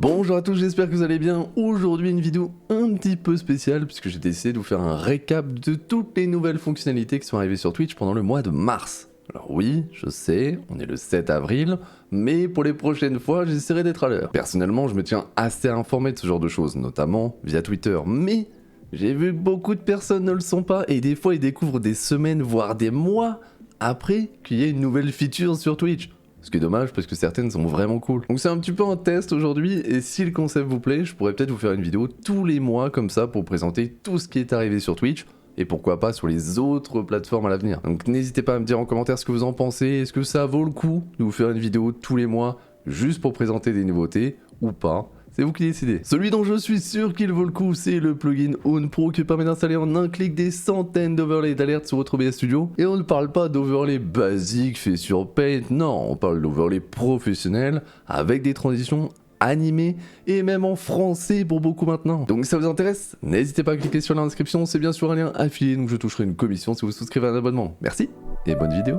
Bonjour à tous, j'espère que vous allez bien. Aujourd'hui une vidéo un petit peu spéciale puisque j'ai décidé de vous faire un récap de toutes les nouvelles fonctionnalités qui sont arrivées sur Twitch pendant le mois de mars. Alors oui, je sais, on est le 7 avril, mais pour les prochaines fois, j'essaierai d'être à l'heure. Personnellement, je me tiens assez informé de ce genre de choses, notamment via Twitter, mais j'ai vu que beaucoup de personnes ne le sont pas et des fois ils découvrent des semaines, voire des mois après qu'il y ait une nouvelle feature sur Twitch. Ce qui est dommage parce que certaines sont vraiment cool. Donc c'est un petit peu un test aujourd'hui et si le concept vous plaît, je pourrais peut-être vous faire une vidéo tous les mois comme ça pour présenter tout ce qui est arrivé sur Twitch et pourquoi pas sur les autres plateformes à l'avenir. Donc n'hésitez pas à me dire en commentaire ce que vous en pensez, est-ce que ça vaut le coup de vous faire une vidéo tous les mois juste pour présenter des nouveautés ou pas. C'est vous qui décidez. Celui dont je suis sûr qu'il vaut le coup, c'est le plugin Own Pro qui permet d'installer en un clic des centaines d'overlays d'alerte sur votre OBS Studio. Et on ne parle pas d'overlays basiques faits sur Paint, non, on parle d'overlays professionnels avec des transitions animées et même en français pour beaucoup maintenant. Donc si ça vous intéresse, n'hésitez pas à cliquer sur l'inscription, c'est bien sûr un lien affilié, donc je toucherai une commission si vous souscrivez à un abonnement. Merci et bonne vidéo.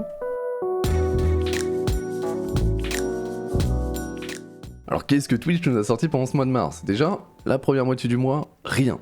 Alors qu'est-ce que Twitch nous a sorti pendant ce mois de mars? Déjà, la première moitié du mois, rien.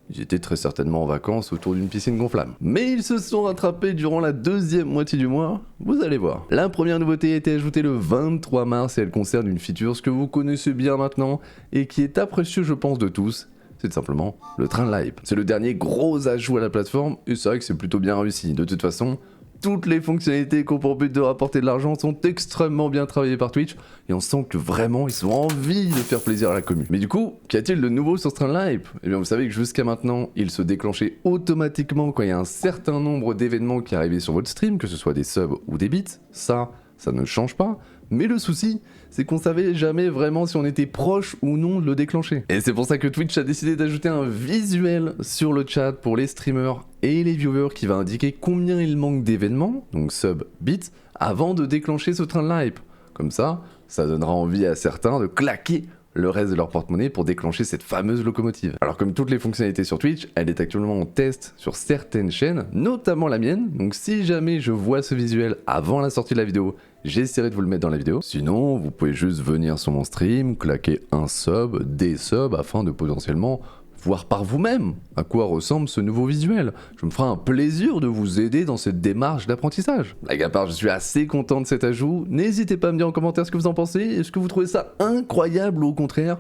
Ils étaient très certainement en vacances autour d'une piscine gonflable. Mais ils se sont rattrapés durant la deuxième moitié du mois, vous allez voir. La première nouveauté a été ajoutée le 23 mars et elle concerne une feature que vous connaissez bien maintenant et qui est apprécieux je pense de tous. C'est tout simplement le train de l'hype. C'est le dernier gros ajout à la plateforme et c'est vrai que c'est plutôt bien réussi. De toute façon, toutes les fonctionnalités qui ont pour but de rapporter de l'argent sont extrêmement bien travaillées par Twitch et on sent que vraiment ils ont envie de faire plaisir à la commu. Mais du coup, qu'y a-t-il de nouveau sur ce train de hype? Eh bien vous savez que jusqu'à maintenant, il se déclenchait automatiquement quand il y a un certain nombre d'événements qui arrivaient sur votre stream, que ce soit des subs ou des bits, ça ne change pas. Mais le souci, c'est qu'on savait jamais vraiment si on était proche ou non de le déclencher. Et c'est pour ça que Twitch a décidé d'ajouter un visuel sur le chat pour les streamers et les viewers qui va indiquer combien il manque d'événements, donc sub, bits, avant de déclencher ce train de hype. Comme ça donnera envie à certains de claquer le reste de leur porte-monnaie pour déclencher cette fameuse locomotive. Alors comme toutes les fonctionnalités sur Twitch, elle est actuellement en test sur certaines chaînes, notamment la mienne, donc si jamais je vois ce visuel avant la sortie de la vidéo, j'essaierai de vous le mettre dans la vidéo. Sinon, vous pouvez juste venir sur mon stream, claquer un sub, des subs, afin de potentiellement voir par vous-même à quoi ressemble ce nouveau visuel. Je me ferai un plaisir de vous aider dans cette démarche d'apprentissage. Blague à part, je suis assez content de cet ajout. N'hésitez pas à me dire en commentaire ce que vous en pensez. Est-ce que vous trouvez ça incroyable ou au contraire,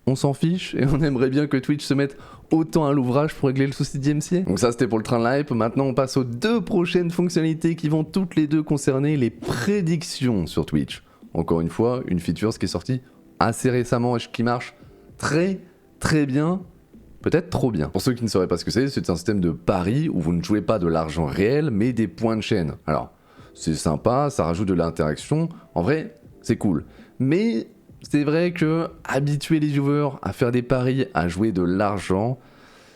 on s'en fiche et on aimerait bien que Twitch se mette autant à l'ouvrage pour régler le souci d'IMCA. Donc ça c'était pour le train de hype. Maintenant on passe aux deux prochaines fonctionnalités qui vont toutes les deux concerner les prédictions sur Twitch. Encore une fois, une feature qui est sortie assez récemment et qui marche très bien. Peut-être trop bien. Pour ceux qui ne sauraient pas ce que c'est un système de pari où vous ne jouez pas de l'argent réel, mais des points de chaîne. Alors, c'est sympa, ça rajoute de l'interaction. En vrai, c'est cool. Mais c'est vrai que habituer les viewers à faire des paris, à jouer de l'argent,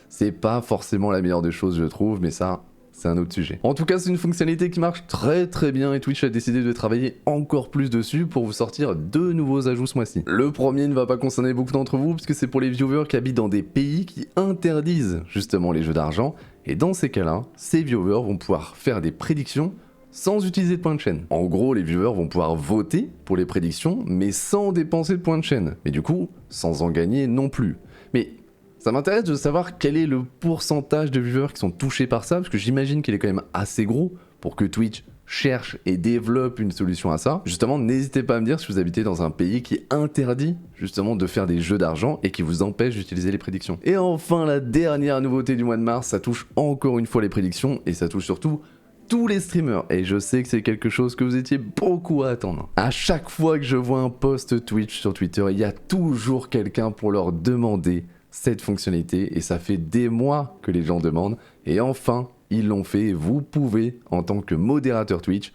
c'est pas forcément la meilleure des choses, je trouve, mais ça, c'est un autre sujet. En tout cas, c'est une fonctionnalité qui marche très bien et Twitch a décidé de travailler encore plus dessus pour vous sortir deux nouveaux ajouts ce mois-ci. Le premier ne va pas concerner beaucoup d'entre vous puisque c'est pour les viewers qui habitent dans des pays qui interdisent justement les jeux d'argent et dans ces cas-là, ces viewers vont pouvoir faire des prédictions sans utiliser de points de chaîne. En gros, les viewers vont pouvoir voter pour les prédictions mais sans dépenser de points de chaîne. Mais du coup, sans en gagner non plus. Mais ça m'intéresse de savoir quel est le pourcentage de viewers qui sont touchés par ça, parce que j'imagine qu'il est quand même assez gros pour que Twitch cherche et développe une solution à ça. Justement, n'hésitez pas à me dire si vous habitez dans un pays qui interdit justement de faire des jeux d'argent et qui vous empêche d'utiliser les prédictions. Et enfin, la dernière nouveauté du mois de mars, ça touche encore une fois les prédictions et ça touche surtout tous les streamers, et je sais que c'est quelque chose que vous étiez beaucoup à attendre. À chaque fois que je vois un post Twitch sur Twitter, il y a toujours quelqu'un pour leur demander cette fonctionnalité et ça fait des mois que les gens demandent et enfin ils l'ont fait et vous pouvez en tant que modérateur Twitch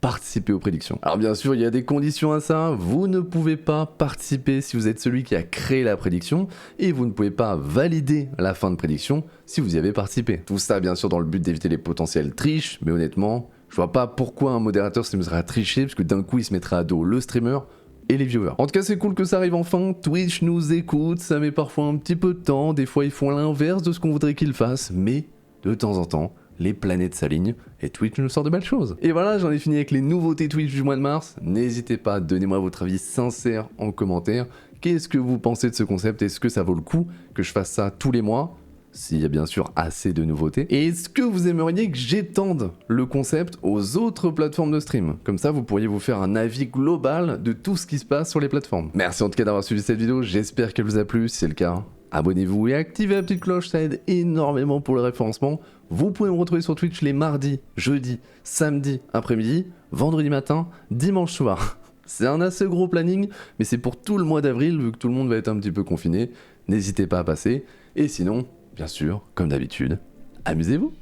participer aux prédictions. Alors bien sûr il y a des conditions à ça, vous ne pouvez pas participer si vous êtes celui qui a créé la prédiction et vous ne pouvez pas valider la fin de prédiction si vous y avez participé. Tout ça bien sûr dans le but d'éviter les potentielles triches, mais honnêtement je vois pas pourquoi un modérateur s'amuserait à tricher parce que d'un coup il se mettrait à dos le streamer et les viewers. En tout cas c'est cool que ça arrive enfin, Twitch nous écoute, ça met parfois un petit peu de temps, des fois ils font l'inverse de ce qu'on voudrait qu'ils fassent, mais de temps en temps, les planètes s'alignent et Twitch nous sort de belles choses. Et voilà, j'en ai fini avec les nouveautés Twitch du mois de mars, n'hésitez pas, donnez-moi votre avis sincère en commentaire, Qu'est-ce que vous pensez de ce concept? Est-ce que ça vaut le coup que je fasse ça tous les mois? S'il y a bien sûr assez de nouveautés. Et est-ce que vous aimeriez que j'étende le concept aux autres plateformes de stream? Comme ça, vous pourriez vous faire un avis global de tout ce qui se passe sur les plateformes. Merci en tout cas d'avoir suivi cette vidéo, j'espère qu'elle vous a plu. Si c'est le cas, abonnez-vous et activez la petite cloche, ça aide énormément pour le référencement. Vous pouvez me retrouver sur Twitch les mardis, jeudis, samedis après-midi, vendredi matin, dimanche soir. C'est un assez gros planning, mais c'est pour tout le mois d'avril, vu que tout le monde va être un petit peu confiné. N'hésitez pas à passer. Et sinon, bien sûr, comme d'habitude, amusez-vous!